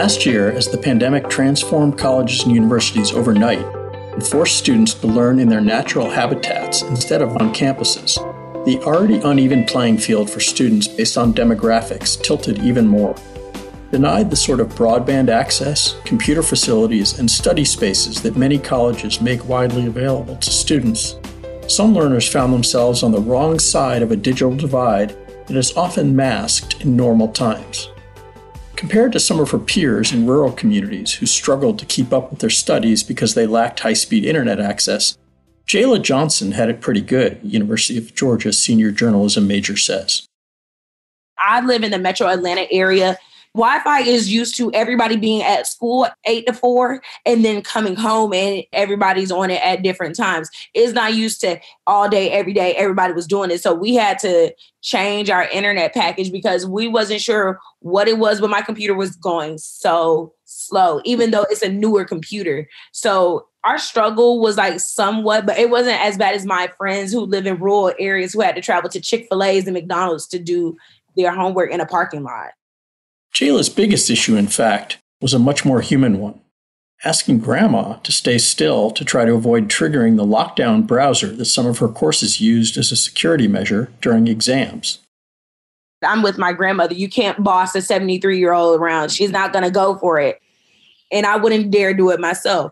Last year, as the pandemic transformed colleges and universities overnight and forced students to learn in their natural habitats instead of on campuses, the already uneven playing field for students based on demographics tilted even more. Denied the sort of broadband access, computer facilities, and study spaces that many colleges make widely available to students, some learners found themselves on the wrong side of a digital divide that is often masked in normal times. Compared to some of her peers in rural communities who struggled to keep up with their studies because they lacked high-speed internet access, Jayla Johnson had it pretty good, University of Georgia senior journalism major says. I live in the metro Atlanta area. Wi-Fi is used to everybody being at school 8 to 4 and then coming home and everybody's on it at different times. It's not used to all day, every day, everybody was doing it. So we had to change our internet package because we wasn't sure what it was, but my computer was going so slow, even though it's a newer computer. So our struggle was like somewhat, but it wasn't as bad as my friends who live in rural areas who had to travel to Chick-fil-A's and McDonald's to do their homework in a parking lot. Jayla's biggest issue, in fact, was a much more human one. Asking Grandma to stay still to try to avoid triggering the lockdown browser that some of her courses used as a security measure during exams. I'm with my grandmother. You can't boss a 73-year-old around. She's not going to go for it. And I wouldn't dare do it myself.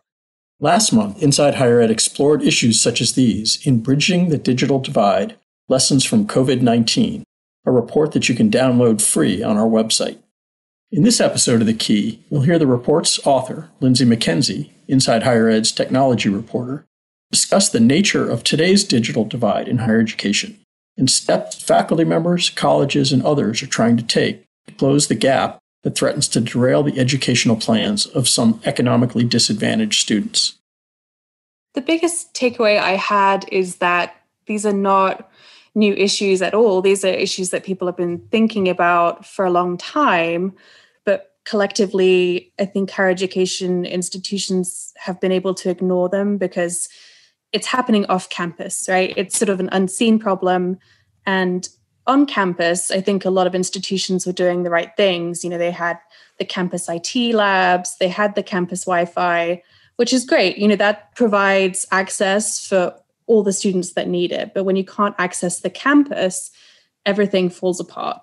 Last month, Inside Higher Ed explored issues such as these in Bridging the Digital Divide, Lessons from COVID-19, a report that you can download free on our website. In this episode of The Key, we'll hear the report's author, Lindsay McKenzie, Inside Higher Ed's technology reporter, discuss the nature of today's digital divide in higher education and steps faculty members, colleges, and others are trying to take to close the gap that threatens to derail the educational plans of some economically disadvantaged students. The biggest takeaway I had is that these are not new issues at all. These are issues that people have been thinking about for a long time. But collectively, I think higher education institutions have been able to ignore them because it's happening off campus, right? It's sort of an unseen problem. And on campus, I think a lot of institutions were doing the right things. You know, they had the campus IT labs, they had the campus Wi-Fi, which is great. You know, that provides access for all the students that need it. But when you can't access the campus, everything falls apart.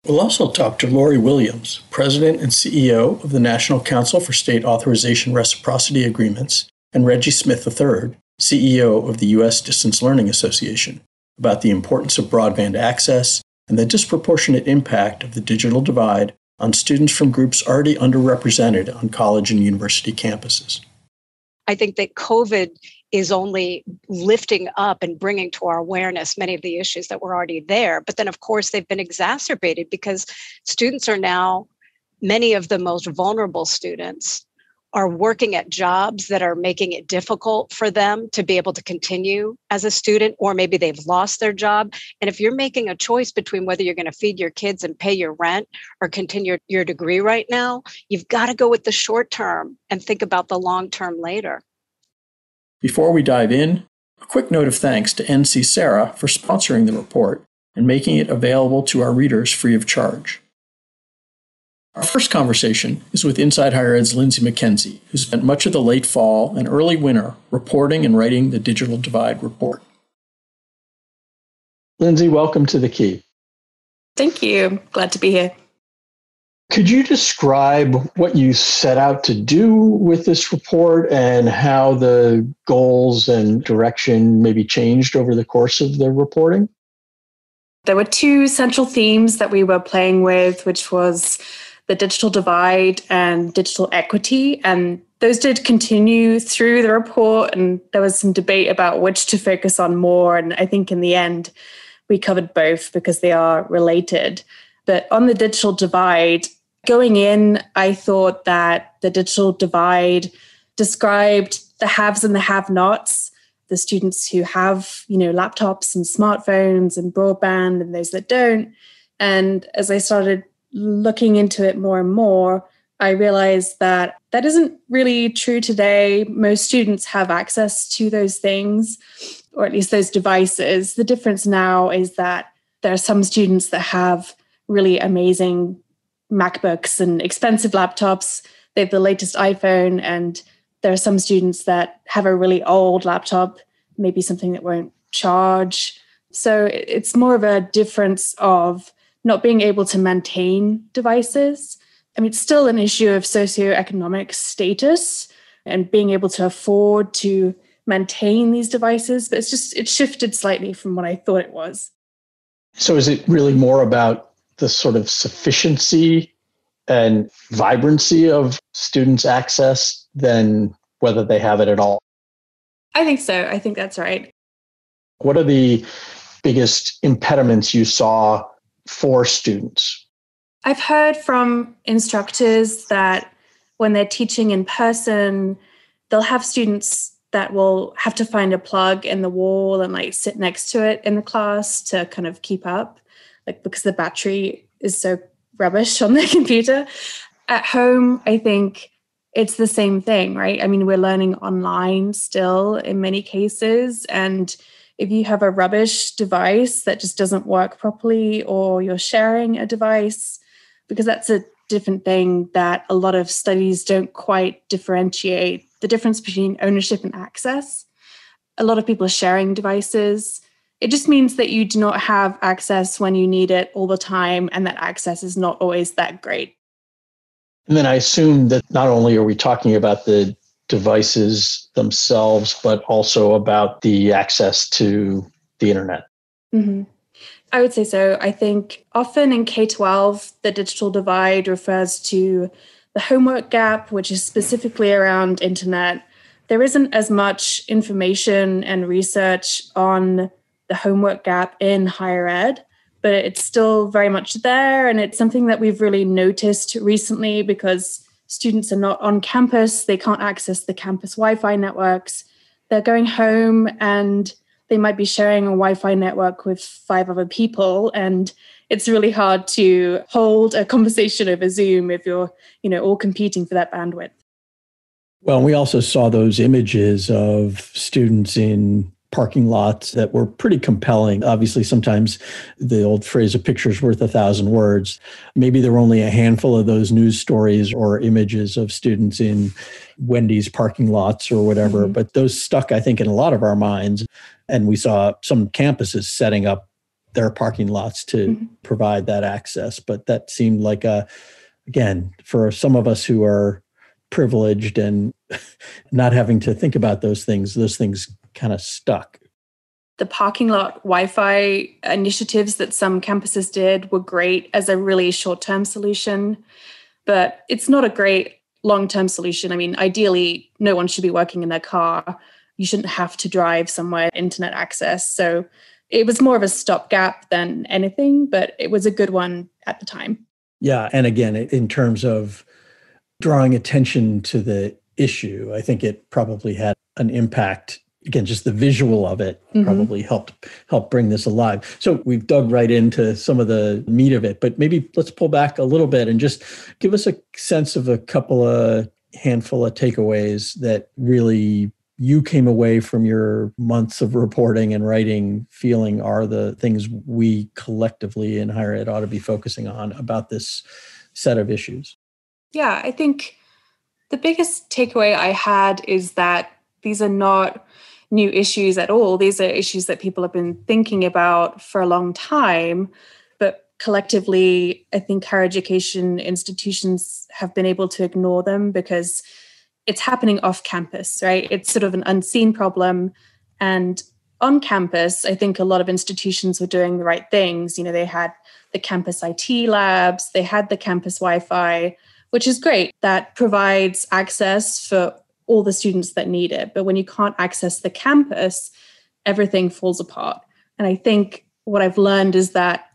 We'll also talk to Lori Williams, President and CEO of the National Council for State Authorization Reciprocity Agreements, and Reggie Smith III, CEO of the U.S. Distance Learning Association, about the importance of broadband access and the disproportionate impact of the digital divide on students from groups already underrepresented on college and university campuses. I think that COVID is only lifting up and bringing to our awareness many of the issues that were already there. But then, of course, they've been exacerbated because students are now, many of the most vulnerable students are working at jobs that are making it difficult for them to be able to continue as a student, or maybe they've lost their job. And if you're making a choice between whether you're going to feed your kids and pay your rent or continue your degree right now, you've got to go with the short term and think about the long term later. Before we dive in, a quick note of thanks to NC Sarah for sponsoring the report and making it available to our readers free of charge. Our first conversation is with Inside Higher Ed's Lindsay McKenzie, who spent much of the late fall and early winter reporting and writing the Digital Divide report. Lindsay, welcome to The Key. Thank you. Glad to be here. Could you describe what you set out to do with this report and how the goals and direction maybe changed over the course of the reporting? There were two central themes that we were playing with, which was the digital divide and digital equity. And those did continue through the report. And there was some debate about which to focus on more. And I think in the end, we covered both because they are related. But on the digital divide, going in, I thought that the digital divide described the haves and the have-nots, the students who have, laptops and smartphones and broadband and those that don't. And as I started looking into it more and more, I realized that that isn't really true today. Most students have access to those things, or at least those devices. The difference now is that there are some students that have really amazing MacBooks and expensive laptops. They have the latest iPhone, and there are some students that have a really old laptop, maybe something that won't charge. So it's more of a difference of not being able to maintain devices. I mean, it's still an issue of socioeconomic status and being able to afford to maintain these devices, but it's shifted slightly from what I thought it was. So is it really more about the sort of sufficiency and vibrancy of students' access than whether they have it at all? I think so. I think that's right. What are the biggest impediments you saw for students? I've heard from instructors that when they're teaching in person, they'll have students that will have to find a plug in the wall and like sit next to it in the class to kind of keep up, like because the battery is so rubbish on the computer. At home, I think it's the same thing, right? I mean, we're learning online still in many cases. And if you have a rubbish device that just doesn't work properly, or you're sharing a device, because that's a different thing that a lot of studies don't quite differentiate the difference between ownership and access. A lot of people are sharing devices. It just means that you do not have access when you need it all the time, and that access is not always that great. And then I assume that not only are we talking about the devices themselves, but also about the access to the internet. Mm-hmm. I would say so. I think often in K-12, the digital divide refers to the homework gap, which is specifically around internet. There isn't as much information and research on the homework gap in higher ed, but it's still very much there. And it's something that we've really noticed recently because students are not on campus. They can't access the campus Wi-Fi networks. They're going home and they might be sharing a Wi-Fi network with 5 other people. And it's really hard to hold a conversation over Zoom if you're, all competing for that bandwidth. Well, we also saw those images of students in parking lots that were pretty compelling. Obviously, sometimes the old phrase, a picture's worth 1,000 words. Maybe there were only a handful of those news stories or images of students in Wendy's parking lots or whatever, but those stuck, I think, in a lot of our minds. And we saw some campuses setting up their parking lots to provide that access. But that seemed like again, for some of us who are privileged and not having to think about those things kind of stuck. The parking lot Wi-Fi initiatives that some campuses did were great as a really short-term solution, but it's not a great long-term solution. I mean, ideally, no one should be working in their car. You shouldn't have to drive somewhere, internet access. So it was more of a stopgap than anything, but it was a good one at the time. Yeah. And again, in terms of drawing attention to the issue, I think it probably had an impact. Again, just the visual of it probably helped bring this alive. So we've dug right into some of the meat of it, but maybe let's pull back a little bit and just give us a sense of a handful of takeaways that really you came away from your months of reporting and writing feeling are the things we collectively in higher ed ought to be focusing on about this set of issues. Yeah, I think the biggest takeaway I had is that these are not new issues at all. These are issues that people have been thinking about for a long time, but collectively, I think higher education institutions have been able to ignore them because it's happening off campus, right? It's sort of an unseen problem. And on campus, I think a lot of institutions were doing the right things. They had the campus IT labs, they had the campus Wi-Fi, which is great. That provides access for all the students that need it. But when you can't access the campus, everything falls apart. And I think what I've learned is that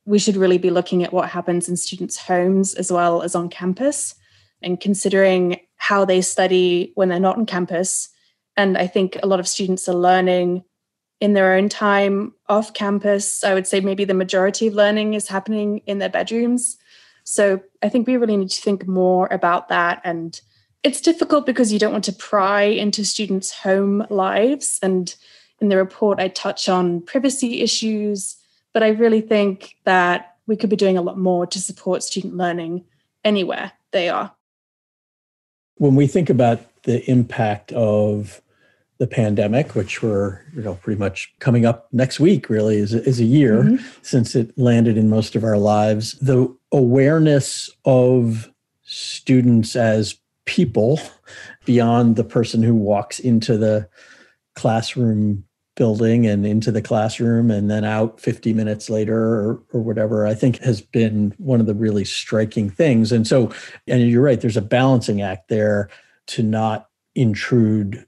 we should really be looking at what happens in students' homes as well as on campus and considering how they study when they're not on campus. And I think a lot of students are learning in their own time off campus. I would say maybe the majority of learning is happening in their bedrooms. So I think we really need to think more about that. And it's difficult because you don't want to pry into students' home lives. And in the report, I touch on privacy issues. But I really think that we could be doing a lot more to support student learning anywhere they are. When we think about the impact of the pandemic, which we're pretty much coming up next week, really is a year since it landed in most of our lives, the awareness of students as people beyond the person who walks into the classroom building and into the classroom and then out 50 minutes later or whatever, I think has been one of the really striking things. And you're right, there's a balancing act there to not intrude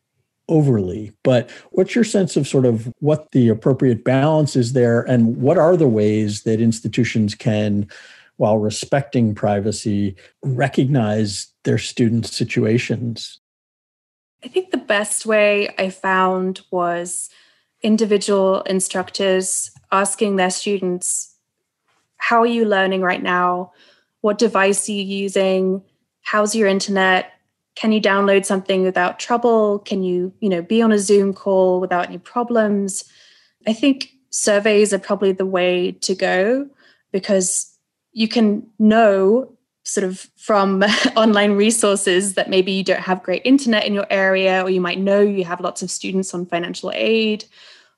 overly. But what's your sense of sort of what the appropriate balance is there, and what are the ways that institutions can, while respecting privacy, recognize their students' situations? I think the best way I found was individual instructors asking their students, how are you learning right now? What device are you using? How's your internet? Can you download something without trouble? Can you, be on a Zoom call without any problems? I think surveys are probably the way to go, because you can know sort of from online resources that maybe you don't have great internet in your area, or you might know you have lots of students on financial aid.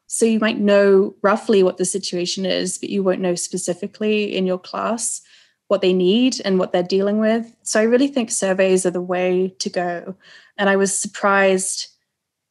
So you might know roughly what the situation is, but you won't know specifically in your class what they need and what they're dealing with. So I really think surveys are the way to go. And I was surprised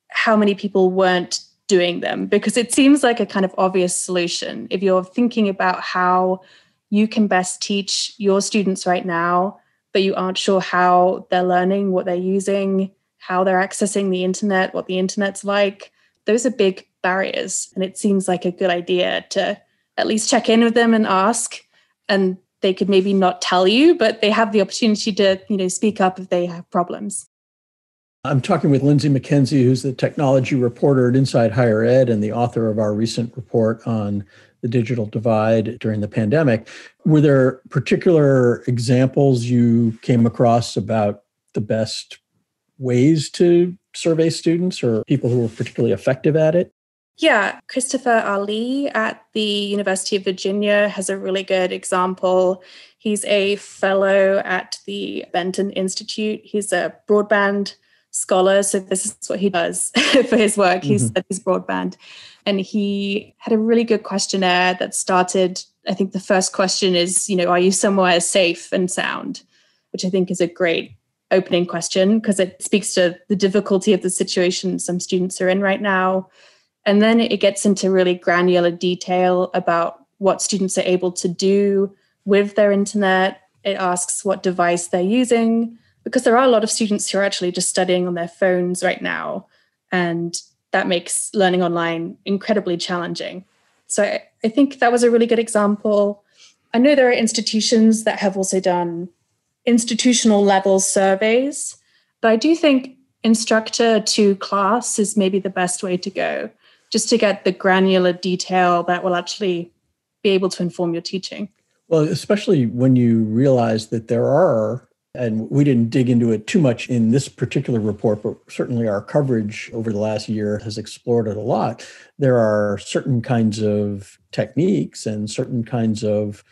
how many people weren't doing them, because it seems like a kind of obvious solution. If you're thinking about how you can best teach your students right now, but you aren't sure how they're learning, what they're using, how they're accessing the internet, what the internet's like, those are big barriers. And it seems like a good idea to at least check in with them and ask. And they could maybe not tell you, but they have the opportunity to, speak up if they have problems. I'm talking with Lindsay McKenzie, who's the technology reporter at Inside Higher Ed and the author of our recent report on the digital divide during the pandemic. Were there particular examples you came across about the best ways to survey students or people who were particularly effective at it? Yeah, Christopher Ali at the University of Virginia has a really good example. He's a fellow at the Benton Institute. He's a broadband scholar, so this is what he does for his work. He studies broadband. And he had a really good questionnaire that started, I think the first question is, are you somewhere safe and sound? Which I think is a great opening question, because it speaks to the difficulty of the situation some students are in right now. And then it gets into really granular detail about what students are able to do with their internet. It asks what device they're using, because there are a lot of students who are actually just studying on their phones right now. And that makes learning online incredibly challenging. So I think that was a really good example. I know there are institutions that have also done institutional level surveys, but I do think instructor to class is maybe the best way to go, just to get the granular detail that will actually be able to inform your teaching. Well, especially when you realize that there are, and we didn't dig into it too much in this particular report, but certainly our coverage over the last year has explored it a lot. There are certain kinds of techniques and certain kinds of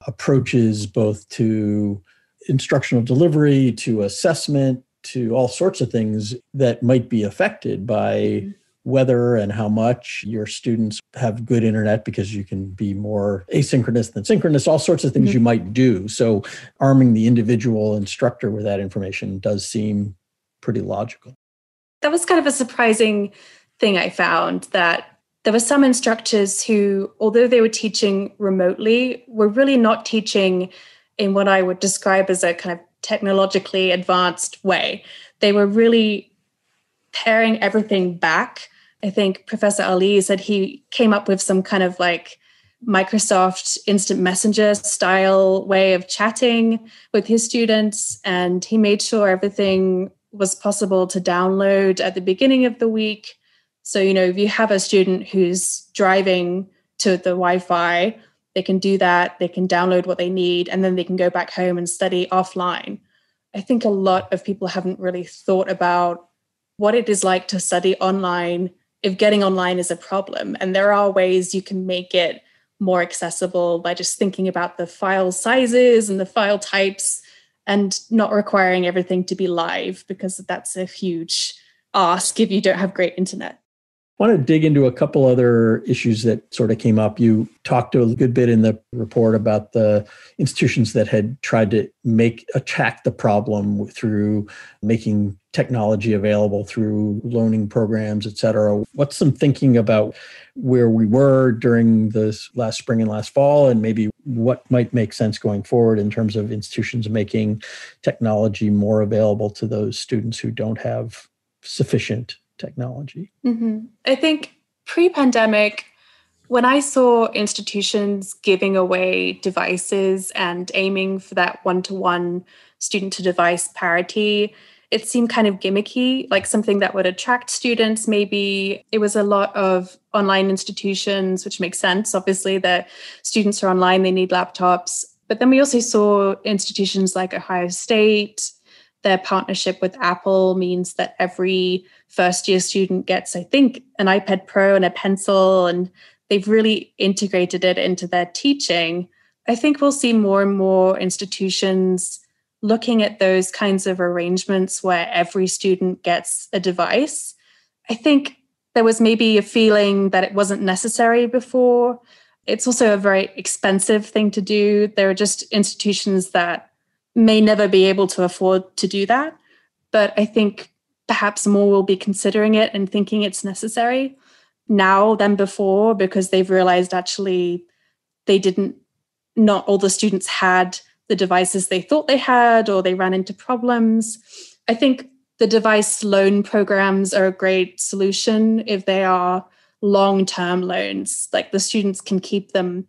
approaches, both to instructional delivery, to assessment, to all sorts of things that might be affected by whether and how much your students have good internet, because you can be more asynchronous than synchronous, all sorts of things you might do. So arming the individual instructor with that information does seem pretty logical. That was kind of a surprising thing I found, that there were some instructors who, although they were teaching remotely, were really not teaching in what I would describe as a kind of technologically advanced way. They were really paring everything back. I think Professor Ali said he came up with some kind of like Microsoft Instant Messenger style way of chatting with his students. And he made sure everything was possible to download at the beginning of the week. So, if you have a student who's driving to the Wi-Fi, they can do that. They can download what they need, and then they can go back home and study offline. I think a lot of people haven't really thought about what it is like to study online if getting online is a problem. And there are ways you can make it more accessible by just thinking about the file sizes and the file types and not requiring everything to be live, because that's a huge ask if you don't have great internet. I want to dig into a couple other issues that sort of came up. You talked a good bit in the report about the institutions that had tried to attack the problem through making technology available through loaning programs, et cetera. What's some thinking about where we were during this last spring and last fall, and maybe what might make sense going forward in terms of institutions making technology more available to those students who don't have sufficient technology? Mm-hmm. I think pre-pandemic, when I saw institutions giving away devices and aiming for that one-to-one student-to-device parity, it seemed kind of gimmicky, like something that would attract students. Maybe it was a lot of online institutions, which makes sense. Obviously, the students are online, they need laptops. But then we also saw institutions like Ohio State. Their partnership with Apple means that every first-year student gets, I think, an iPad Pro and a pencil, and they've really integrated it into their teaching. I think we'll see more and more institutions looking at those kinds of arrangements where every student gets a device. I think there was maybe a feeling that it wasn't necessary before. It's also a very expensive thing to do. There are just institutions that may never be able to afford to do that. But I think perhaps more will be considering it and thinking it's necessary now than before, because they've realized actually not all the students had the devices they thought they had, or they ran into problems. I think the device loan programs are a great solution if they are long-term loans. Like the students can keep them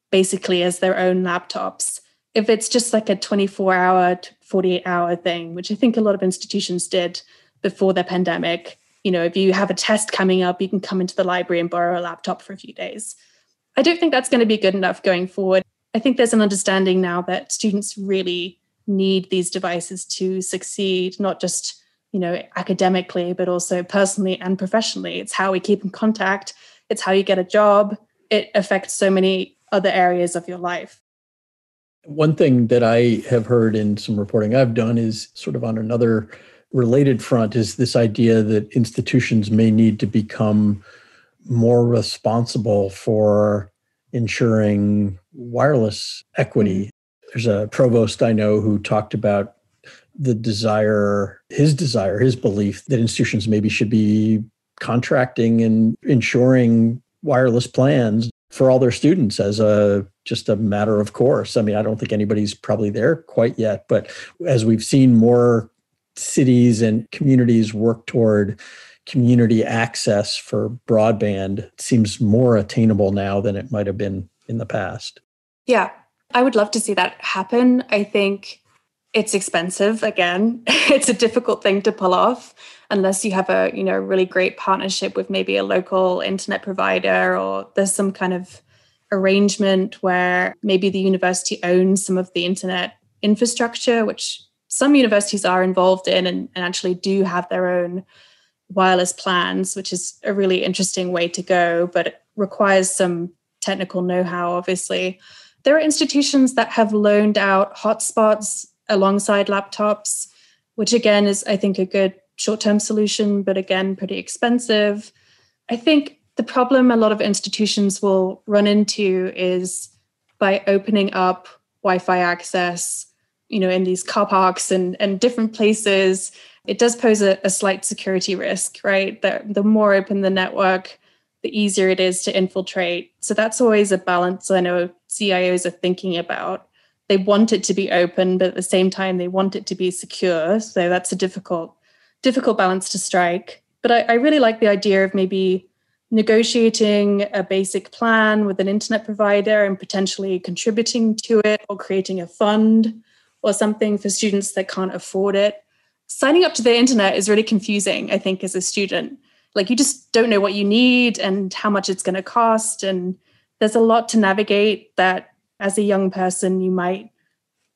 basically as their own laptops. If it's just like a 24-hour to 48-hour thing, which I think a lot of institutions did before the pandemic, if you have a test coming up, you can come into the library and borrow a laptop for a few days. I don't think that's going to be good enough going forward. I think there's an understanding now that students really need these devices to succeed, not just, academically, but also personally and professionally. It's how we keep in contact. It's how you get a job. It affects so many other areas of your life. One thing that I have heard in some reporting I've done is sort of on another related front is this idea that institutions may need to become more responsible for ensuring wireless equity. There's a provost I know who talked about his belief that institutions maybe should be contracting and ensuring wireless plans for all their students as just a matter of course. I mean, I don't think anybody's probably there quite yet, but as we've seen more cities and communities work toward community access for broadband, it seems more attainable now than it might have been in the past. Yeah, I would love to see that happen. I think it's expensive. Again, it's a difficult thing to pull off unless you have a really great partnership with maybe a local internet provider, or there's some kind of arrangement where maybe the university owns some of the internet infrastructure, which some universities are involved in and actually do have their own wireless plans, which is a really interesting way to go, but it requires some technical know-how, obviously. There are institutions that have loaned out hotspots alongside laptops, which again is, I think, a good short-term solution, but again, pretty expensive. I think the problem a lot of institutions will run into is by opening up Wi-Fi access, in these car parks and different places, it does pose a slight security risk, right? The more open the network, the easier it is to infiltrate. So that's always a balance I know CIOs are thinking about. They want it to be open, but at the same time, they want it to be secure. So that's a difficult balance to strike. But I really like the idea of maybe negotiating a basic plan with an internet provider and potentially contributing to it, or creating a fund or something for students that can't afford it. Signing up to the internet is really confusing, I think, as a student. Like, you just don't know what you need and how much it's going to cost. And there's a lot to navigate that as a young person, you might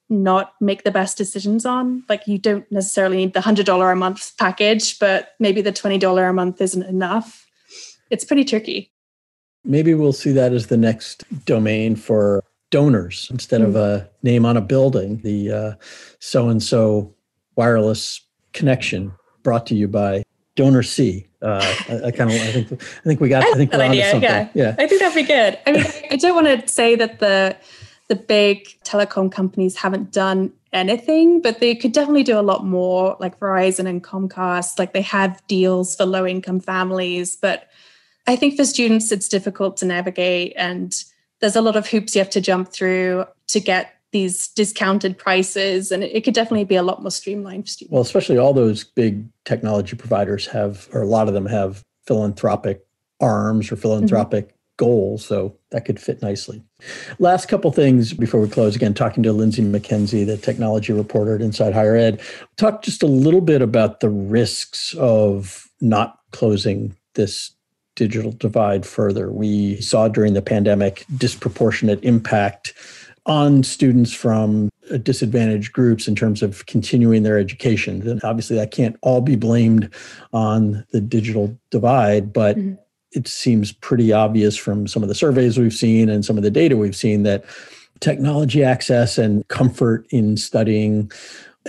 not make the best decisions on. Like, you don't necessarily need the $100 a month package, but maybe the $20 a month isn't enough. It's pretty tricky. Maybe we'll see that as the next domain for donors instead of a name on a building, the so-and-so wireless connection brought to you by Donor C. I think we're onto something. Yeah. I think that'd be good. I mean, I don't want to say that the big telecom companies haven't done anything, but they could definitely do a lot more, like Verizon and Comcast. Like they have deals for low-income families, but I think for students, it's difficult to navigate, and there's a lot of hoops you have to jump through to get these discounted prices, and it could definitely be a lot more streamlined for students. Well, especially all those big technology providers have, or a lot of them have philanthropic arms or philanthropic goals, so that could fit nicely. Last couple things before we close, again, talking to Lindsay McKenzie, the technology reporter at Inside Higher Ed. Talk just a little bit about the risks of not closing this digital divide further. We saw during the pandemic disproportionate impact on students from disadvantaged groups in terms of continuing their education. And obviously that can't all be blamed on the digital divide, but it seems pretty obvious from some of the surveys we've seen and some of the data we've seen that technology access and comfort in studying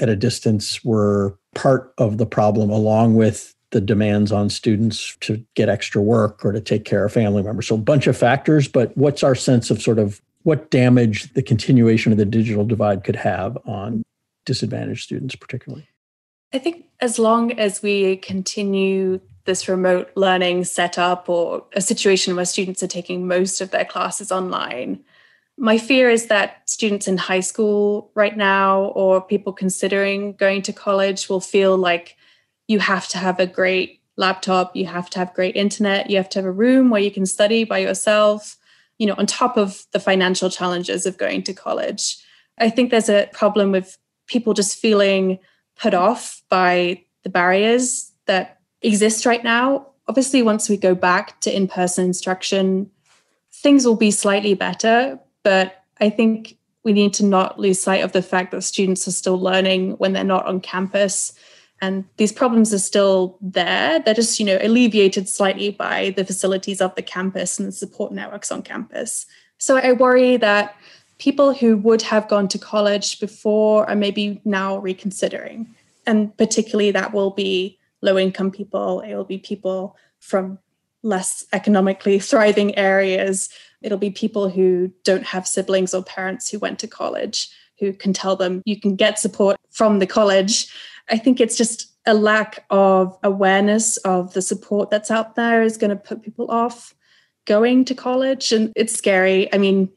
at a distance were part of the problem, along with the demands on students to get extra work or to take care of family members. So a bunch of factors, but what's our sense of sort of what damage the continuation of the digital divide could have on disadvantaged students particularly? I think as long as we continue this remote learning setup or a situation where students are taking most of their classes online, my fear is that students in high school right now or people considering going to college will feel like you have to have a great laptop, you have to have great internet, you have to have a room where you can study by yourself, on top of the financial challenges of going to college. I think there's a problem with people just feeling put off by the barriers that exist right now. Obviously, once we go back to in-person instruction, things will be slightly better, but I think we need to not lose sight of the fact that students are still learning when they're not on campus. And these problems are still there. They're just, alleviated slightly by the facilities of the campus and the support networks on campus. So I worry that people who would have gone to college before are maybe now reconsidering. And particularly that will be low-income people. It will be people from less economically thriving areas. It'll be people who don't have siblings or parents who went to college, who can tell them you can get support from the college. I think it's just a lack of awareness of the support that's out there is going to put people off going to college. And it's scary. I mean,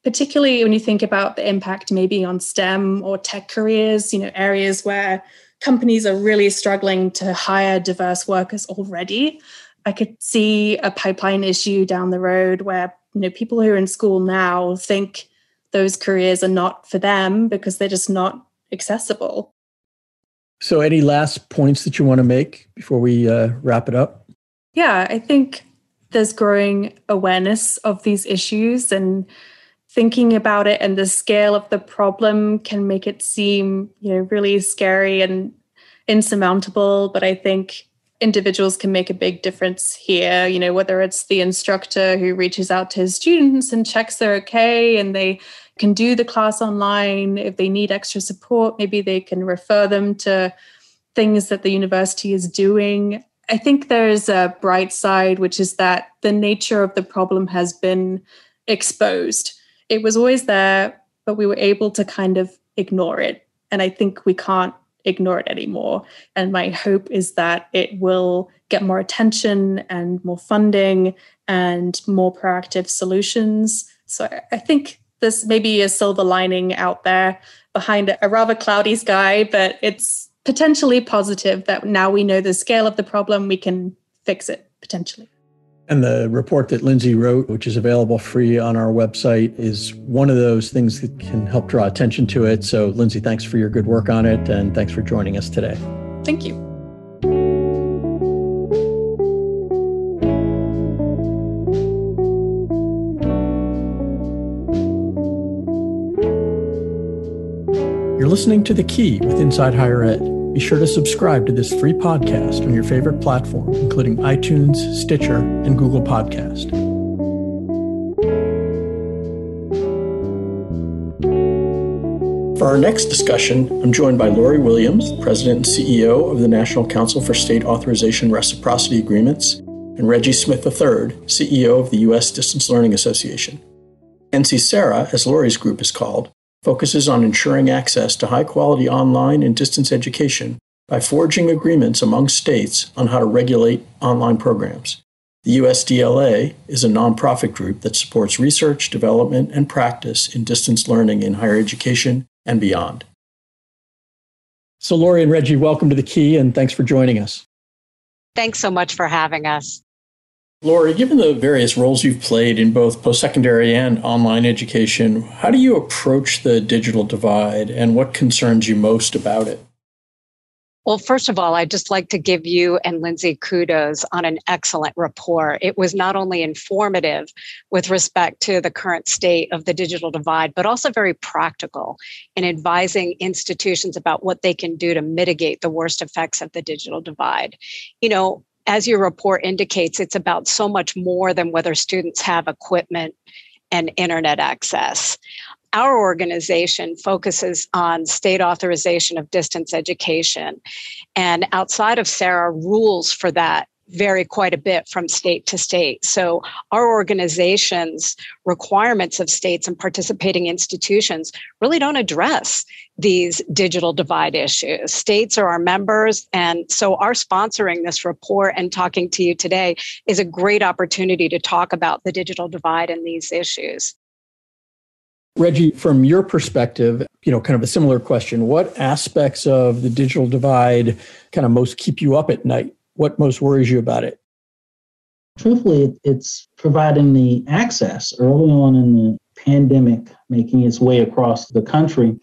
particularly when you think about the impact maybe on STEM or tech careers, areas where companies are really struggling to hire diverse workers already. I could see a pipeline issue down the road where, people who are in school now think those careers are not for them because they're just not accessible. So any last points that you want to make before we wrap it up? Yeah, I think there's growing awareness of these issues, and thinking about it and the scale of the problem can make it seem, really scary and insurmountable. But I think individuals can make a big difference here, whether it's the instructor who reaches out to his students and checks they're okay and they can do the class online. If they need extra support, maybe they can refer them to things that the university is doing. I think there's a bright side, which is that the nature of the problem has been exposed. It was always there, but we were able to kind of ignore it. And I think we can't ignore it anymore. And my hope is that it will get more attention and more funding and more proactive solutions. So I think there's maybe a silver lining out there behind a rather cloudy sky, but it's potentially positive that now we know the scale of the problem, we can fix it potentially. And the report that Lindsay wrote, which is available free on our website, is one of those things that can help draw attention to it. So Lindsay, thanks for your good work on it, and thanks for joining us today. Thank you. You're listening to The Key with Inside Higher Ed. Be sure to subscribe to this free podcast on your favorite platform, including iTunes, Stitcher, and Google Podcast. For our next discussion, I'm joined by Lori Williams, President and CEO of the National Council for State Authorization Reciprocity Agreements, and Reggie Smith III, CEO of the U.S. Distance Learning Association. NC-SARA, as Lori's group is called, focuses on ensuring access to high-quality online and distance education by forging agreements among states on how to regulate online programs. The USDLA is a nonprofit group that supports research, development, and practice in distance learning in higher education and beyond. So Lori and Reggie, welcome to The Key, and thanks for joining us. Thanks so much for having us. Lori, given the various roles you've played in both post-secondary and online education, how do you approach the digital divide, and what concerns you most about it? Well, first of all, I'd just like to give you and Lindsay kudos on an excellent report. It was not only informative with respect to the current state of the digital divide, but also very practical in advising institutions about what they can do to mitigate the worst effects of the digital divide. You know, as your report indicates, it's about so much more than whether students have equipment and internet access. Our organization focuses on state authorization of distance education, and outside of SARA, rules for that vary quite a bit from state to state. So our organization's requirements of states and participating institutions really don't address these digital divide issues. States are our members, and so our sponsoring this report and talking to you today is a great opportunity to talk about the digital divide and these issues. Reggie, from your perspective, kind of a similar question. What aspects of the digital divide kind of most keep you up at night? What most worries you about it? Truthfully, it's providing the access early on in the pandemic, making its way across the country.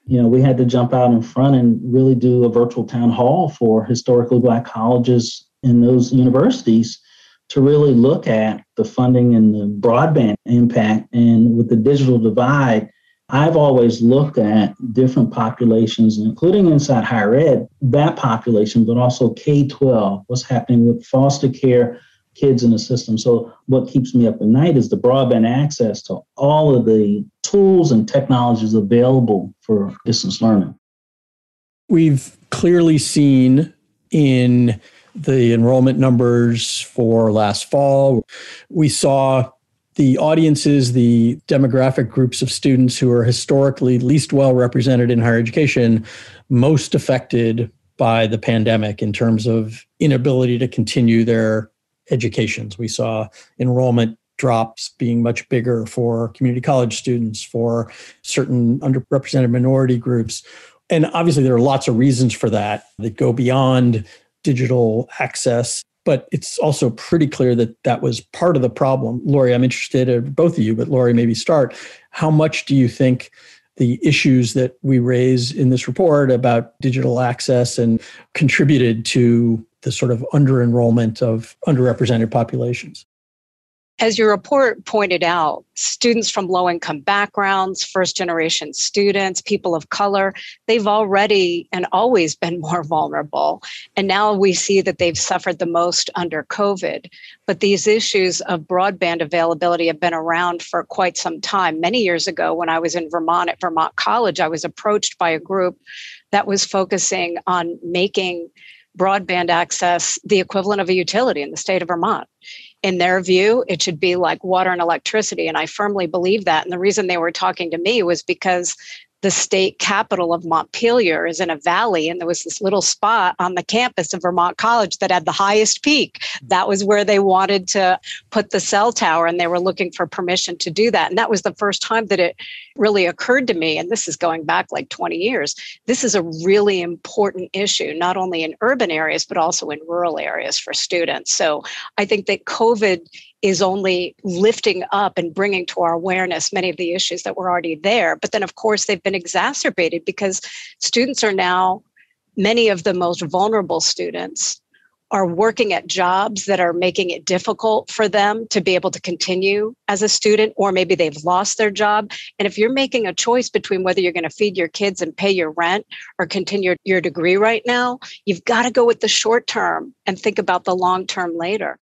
We had to jump out in front and really do a virtual town hall for historically Black colleges in those universities to really look at the funding and the broadband impact. And with the digital divide, I've always looked at different populations, including inside higher ed, that population, but also K-12, what's happening with foster care kids in the system. So what keeps me up at night is the broadband access to all of the tools and technologies available for distance learning. We've clearly seen in the enrollment numbers for last fall, we saw the audiences, the demographic groups of students who are historically least well represented in higher education, most affected by the pandemic in terms of inability to continue their educations. We saw enrollment drops being much bigger for community college students, for certain underrepresented minority groups. And obviously there are lots of reasons for that go beyond digital access, but it's also pretty clear that that was part of the problem. Lori, I'm interested in both of you, but Lori, maybe start. How much do you think the issues that we raise in this report about digital access and contributed to the sort of under-enrollment of underrepresented populations? As your report pointed out, students from low-income backgrounds, first-generation students, people of color, they've already and always been more vulnerable. And now we see that they've suffered the most under COVID. But these issues of broadband availability have been around for quite some time. Many years ago, when I was in Vermont at Vermont College, I was approached by a group that was focusing on making broadband access the equivalent of a utility in the state of Vermont. In their view, it should be like water and electricity. And I firmly believe that. And the reason they were talking to me was because the state capital of Montpelier is in a valley, and there was this little spot on the campus of Vermont College that had the highest peak. That was where they wanted to put the cell tower, and they were looking for permission to do that. And that was the first time that it really occurred to me, and this is going back like 20 years, this is a really important issue, not only in urban areas, but also in rural areas for students. So I think that COVID is only lifting up and bringing to our awareness many of the issues that were already there. But then, of course, they've been exacerbated because students are now, many of the most vulnerable students are working at jobs that are making it difficult for them to be able to continue as a student, or maybe they've lost their job. And if you're making a choice between whether you're going to feed your kids and pay your rent or continue your degree right now, you've got to go with the short term and think about the long term later.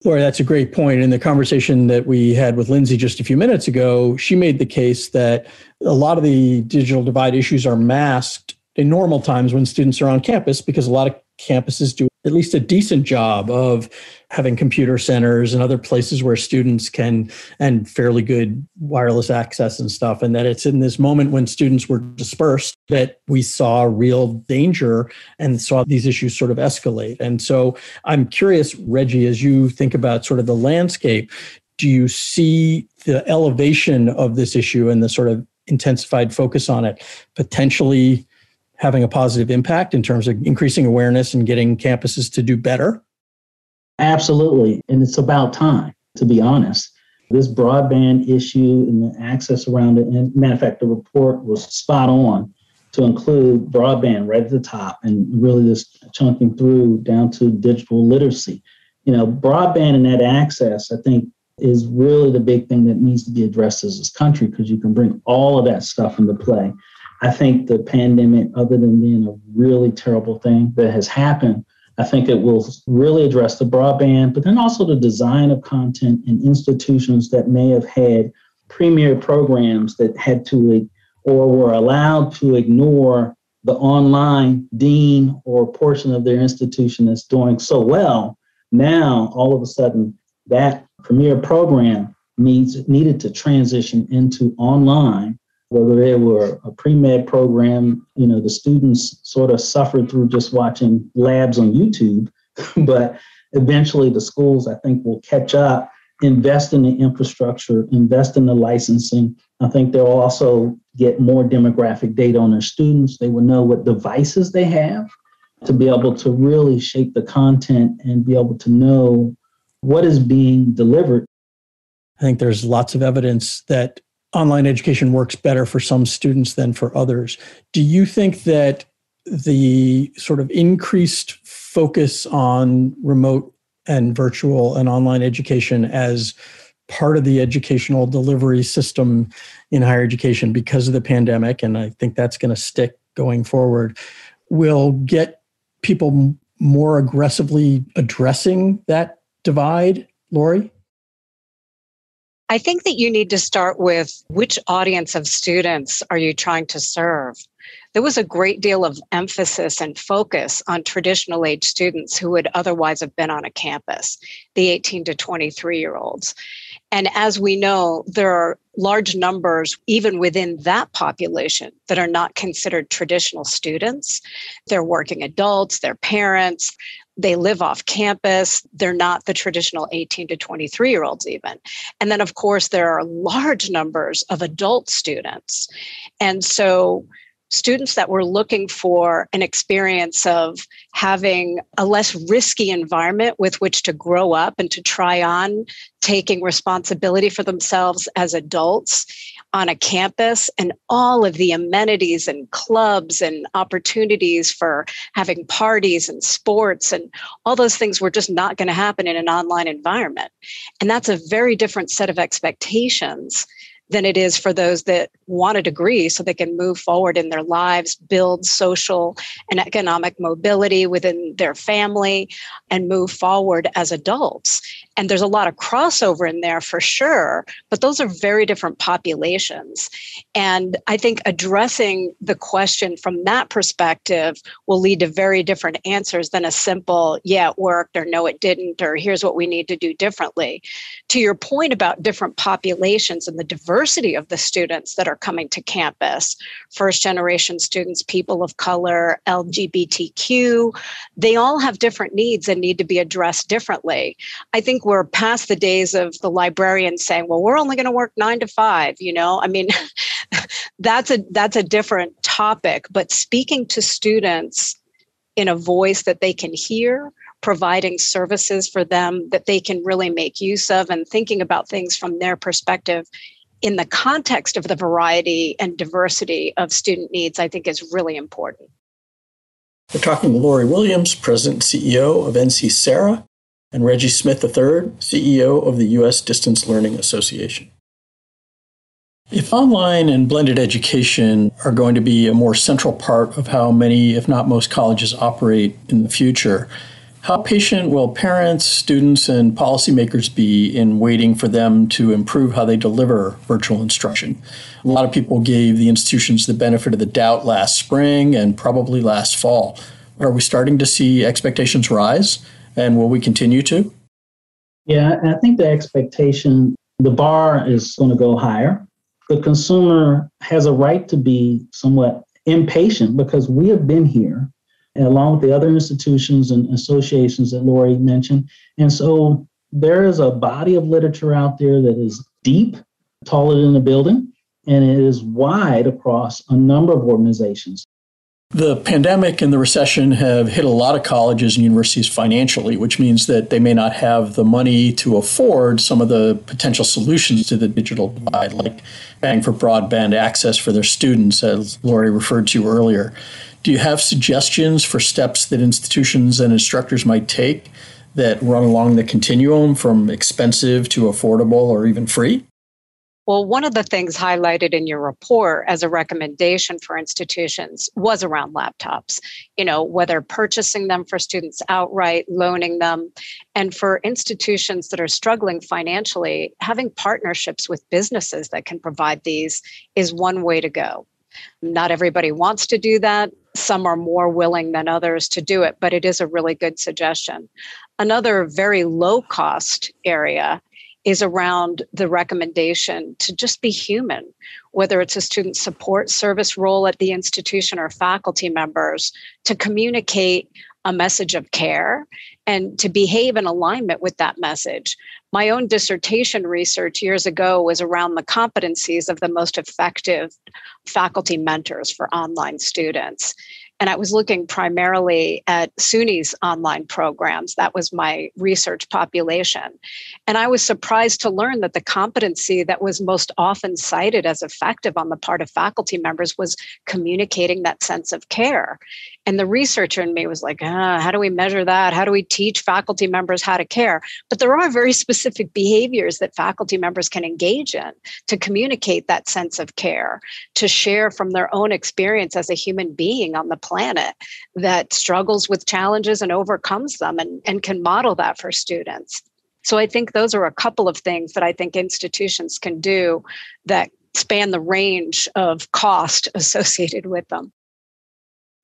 Laura, that's a great point. In the conversation that we had with Lindsay just a few minutes ago, she made the case that a lot of the digital divide issues are masked in normal times when students are on campus, because a lot of campuses do at least a decent job of having computer centers and other places where students can, and fairly good wireless access and stuff. And that it's in this moment when students were dispersed that we saw real danger and saw these issues sort of escalate. And so I'm curious, Reggie, as you think about sort of the landscape, do you see the elevation of this issue and the sort of intensified focus on it potentially having a positive impact in terms of increasing awareness and getting campuses to do better? Absolutely. And it's about time, to be honest. This broadband issue and the access around it, and matter of fact, the report was spot on to include broadband right at the top and really just chunking through down to digital literacy. Broadband and that access, I think, is really the big thing that needs to be addressed as this country, because you can bring all of that stuff into play. I think the pandemic, other than being a really terrible thing that has happened, I think it will really address the broadband, but then also the design of content in institutions that may have had premier programs that had to or were allowed to ignore the online dean or portion of their institution that's doing so well. Now, all of a sudden, that premier program needed to transition into online. Whether they were a pre-med program, the students sort of suffered through just watching labs on YouTube, but eventually the schools, I think, will catch up, invest in the infrastructure, invest in the licensing. I think they'll also get more demographic data on their students. They will know what devices they have to be able to really shape the content and be able to know what is being delivered. I think there's lots of evidence that online education works better for some students than for others. Do you think that the sort of increased focus on remote and virtual and online education as part of the educational delivery system in higher education because of the pandemic, and I think that's going to stick going forward, will get people more aggressively addressing that divide, Lori? I think that you need to start with which audience of students are you trying to serve? There was a great deal of emphasis and focus on traditional age students who would otherwise have been on a campus, the 18 to 23-year-olds. And as we know, there are large numbers, even within that population, that are not considered traditional students. They're working adults, they're parents, they live off campus. They're not the traditional 18 to 23-year-olds even. And then, of course, there are large numbers of adult students. And so students that were looking for an experience of having a less risky environment with which to grow up and to try on taking responsibility for themselves as adults on a campus, and all of the amenities and clubs and opportunities for having parties and sports and all those things were just not going to happen in an online environment. And that's a very different set of expectations than it is for those that want a degree so they can move forward in their lives, build social and economic mobility within their family, and move forward as adults. And there's a lot of crossover in there for sure, but those are very different populations. And I think addressing the question from that perspective will lead to very different answers than a simple, yeah, it worked, or no, it didn't, or here's what we need to do differently. To your point about different populations and the diversity of the students that are coming to campus, first generation students, people of color, LGBTQ, they all have different needs and need to be addressed differently. I think we're past the days of the librarian saying, well, we're only going to work 9 to 5, I mean, that's a different topic, but speaking to students in a voice that they can hear, providing services for them that they can really make use of, and thinking about things from their perspective in the context of the variety and diversity of student needs, I think is really important. We're talking to Lori Williams, President and CEO of NC SARA, and Reggie Smith III, CEO of the U.S. Distance Learning Association. If online and blended education are going to be a more central part of how many, if not most, colleges operate in the future, How patient will parents, students, and policymakers be in waiting for them to improve how they deliver virtual instruction? A lot of people gave the institutions the benefit of the doubt last spring and probably last fall. Are we starting to see expectations rise, and will we continue to? Yeah, I think the expectation, the bar is going to go higher. The consumer has a right to be somewhat impatient because we have been here, and along with the other institutions and associations that Lori mentioned. And so there is a body of literature out there that is deep, taller than the building, and it is wide across a number of organizations. The pandemic and the recession have hit a lot of colleges and universities financially, which means that they may not have the money to afford some of the potential solutions to the digital divide, like paying for broadband access for their students, as Lori referred to earlier. Do you have suggestions for steps that institutions and instructors might take that run along the continuum from expensive to affordable or even free? Well, one of the things highlighted in your report as a recommendation for institutions was around laptops, whether purchasing them for students outright, loaning them, and for institutions that are struggling financially, having partnerships with businesses that can provide these is one way to go. Not everybody wants to do that. Some are more willing than others to do it, but it is a really good suggestion. Another very low cost area is around the recommendation to just be human, whether it's a student support service role at the institution or faculty members, to communicate a message of care and to behave in alignment with that message. My own dissertation research years ago was around the competencies of the most effective faculty mentors for online students. And I was looking primarily at SUNY's online programs. That was my research population. And I was surprised to learn that the competency that was most often cited as effective on the part of faculty members was communicating that sense of care. And the researcher in me was like, how do we measure that? How do we teach faculty members how to care? But there are very specific behaviors that faculty members can engage in to communicate that sense of care, to share from their own experience as a human being on the planet that struggles with challenges and overcomes them and can model that for students. So I think those are a couple of things that I think institutions can do that span the range of cost associated with them.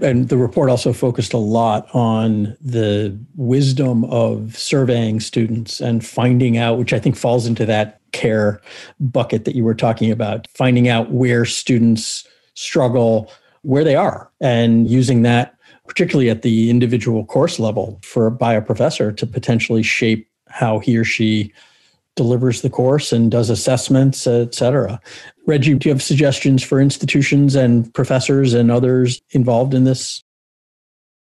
And the report also focused a lot on the wisdom of surveying students and finding out, which I think falls into that care bucket that you were talking about, finding out where students struggle, where they are, and using that, particularly at the individual course level by a professor to potentially shape how he or she delivers the course and does assessments, et cetera. Reggie, do you have suggestions for institutions and professors and others involved in this?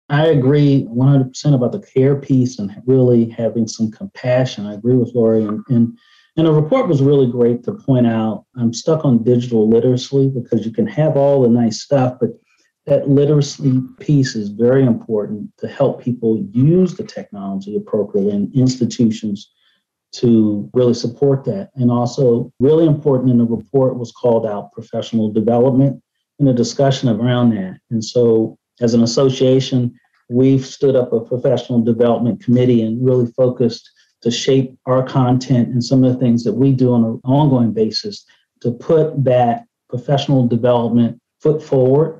I agree 100% about the care piece and really having some compassion. I agree with Lori. And the report was really great to point out, I'm stuck on digital literacy because you can have all the nice stuff, but that literacy piece is very important to help people use the technology appropriately in institutions to really support that. And also really important in the report was called out professional development and a discussion around that. And so as an association, we've stood up a professional development committee and really focused to shape our content and some of the things that we do on an ongoing basis to put that professional development foot forward.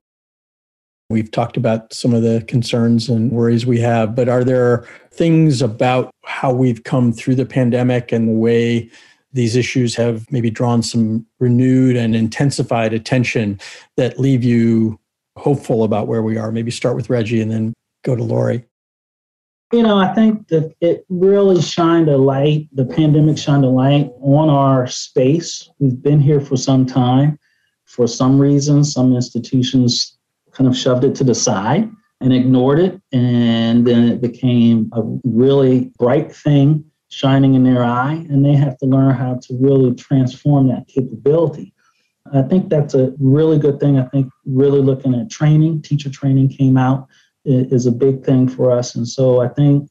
We've talked about some of the concerns and worries we have, but are there things about how we've come through the pandemic and the way these issues have maybe drawn some renewed and intensified attention that leave you hopeful about where we are? Maybe start with Reggie and then go to Lori. I think that it really shined a light, the pandemic shined a light on our space. We've been here for some time. For some reason, some institutions kind of shoved it to the side and ignored it. And then it became a really bright thing shining in their eye. And they have to learn how to really transform that capability. I think that's a really good thing. I think really looking at training, teacher training came out is a big thing for us. And so I think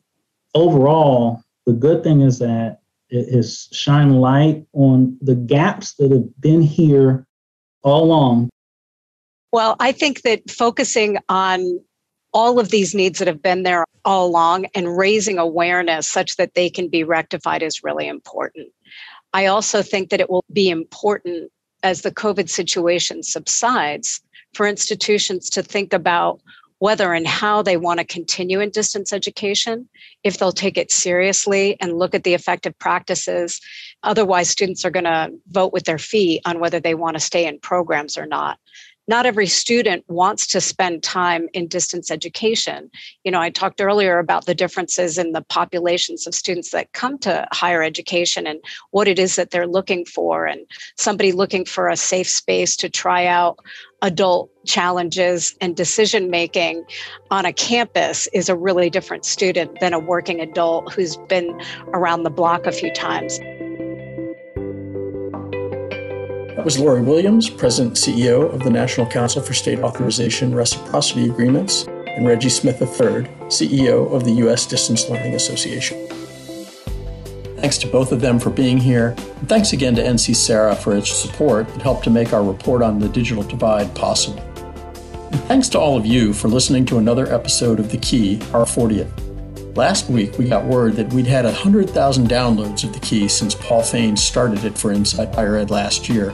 overall, the good thing is that it has shined light on the gaps that have been here all along. Well, I think that focusing on all of these needs that have been there all along, and raising awareness such that they can be rectified is really important. I also think that it will be important as the COVID situation subsides for institutions to think about whether and how they want to continue in distance education, if they'll take it seriously and look at the effective practices. Otherwise, students are going to vote with their feet on whether they want to stay in programs or not. Not every student wants to spend time in distance education. I talked earlier about the differences in the populations of students that come to higher education and what it is that they're looking for. And somebody looking for a safe space to try out adult challenges and decision making on a campus is a really different student than a working adult who's been around the block a few times. That was Lori Williams, President and CEO of the National Council for State Authorization Reciprocity Agreements, and Reggie Smith III, CEO of the U.S. Distance Learning Association. Thanks to both of them for being here, and thanks again to NC SARA for its support that helped to make our report on the digital divide possible. And thanks to all of you for listening to another episode of The Key, our 40th. Last week, we got word that we'd had 100,000 downloads of The Key since Paul Fain started it for Inside Higher Ed last year.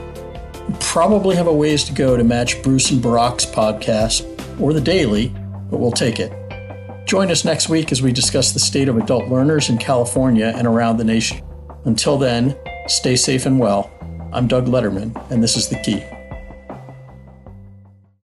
We probably have a ways to go to match Bruce and Barack's podcast or The Daily, but we'll take it. Join us next week as we discuss the state of adult learners in California and around the nation. Until then, stay safe and well. I'm Doug Letterman, and this is The Key.